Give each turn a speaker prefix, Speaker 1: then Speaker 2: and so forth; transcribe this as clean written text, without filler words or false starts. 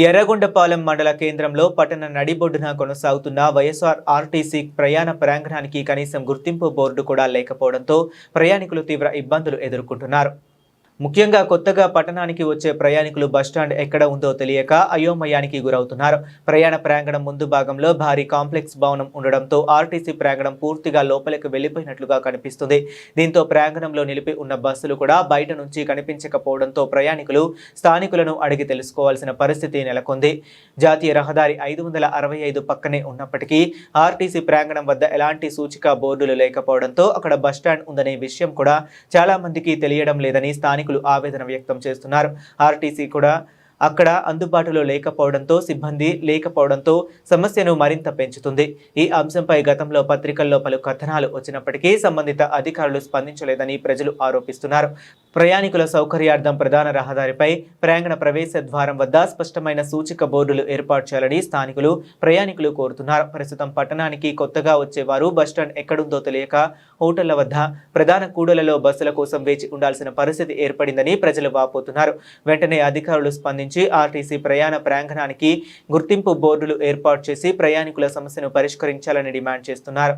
Speaker 1: ఎర్రగొండపాలెం మండల కేంద్రంలో పట్టణ నడిబొడ్డున కొనసాగుతున్న వైఎస్ఆర్ ఆర్టీసీ ప్రయాణ ప్రాంగణానికి కనీసం గుర్తింపు బోర్డు కూడా లేకపోవడంతో ప్రయాణికులు తీవ్ర ఇబ్బందులు ఎదుర్కొంటున్నారు. ముఖ్యంగా కొత్తగా పట్టణానికి వచ్చే ప్రయాణికులు బస్టాండ్ ఎక్కడ ఉందో తెలియక అయోమయానికి గురవుతున్నారు. ప్రయాణ ప్రాంగణం ముందు భాగంలో భారీ కాంప్లెక్స్ భవనం ఉండడంతో ఆర్టీసీ ప్రాంగణం పూర్తిగా లోపలికి వెళ్లిపోయినట్లుగా కనిపిస్తుంది. దీంతో ప్రాంగణంలో నిలిపి ఉన్న బస్సులు కూడా బయట నుంచి కనిపించకపోవడంతో ప్రయాణికులు స్థానికులను అడిగి తెలుసుకోవాల్సిన పరిస్థితి నెలకొంది. జాతీయ రహదారి 565 పక్కనే ఉన్నప్పటికీ ఆర్టీసీ ప్రాంగణం వద్ద ఎలాంటి సూచిక బోర్డులు లేకపోవడంతో అక్కడ బస్టాండ్ ఉందనే విషయం కూడా చాలా మందికి తెలియడం లేదని స్థానికులు ఆవేదన వ్యక్తం చేస్తున్నారు. ఆర్టీసీ కూడా అక్కడ అందుబాటులో లేకపోవడంతో సిబ్బంది లేకపోవడంతో సమస్యను మరింత పెంచుతుంది. ఈ అంశంపై గతంలో పత్రికల్లో పలు కథనాలు వచ్చినప్పటికీ సంబంధిత అధికారులు స్పందించలేదని ప్రజలు ఆరోపిస్తున్నారు. ప్రయాణికుల సౌకర్యార్థం ప్రధాన రహదారిపై ప్రాంగణ ప్రవేశ ద్వారం వద్ద స్పష్టమైన సూచిక బోర్డులు ఏర్పాటు చేయాలని స్థానికులు ప్రయాణికులు కోరుతున్నారు. ప్రస్తుతం పట్టణానికి కొత్తగా వచ్చేవారు బస్టాండ్ ఎక్కడుందో తెలియక హోటళ్ల వద్ద ప్రధాన కూడలలో బస్సుల కోసం వేచి ఉండాల్సిన పరిస్థితి ఏర్పడిందని ప్రజలు వాపోతున్నారు. వెంటనే అధికారులు స్పందించి ఆర్టీసీ ప్రయాణ ప్రాంగణానికి గుర్తింపు బోర్డులు ఏర్పాటు చేసి ప్రయాణికుల సమస్యను పరిష్కరించాలని డిమాండ్ చేస్తున్నారు.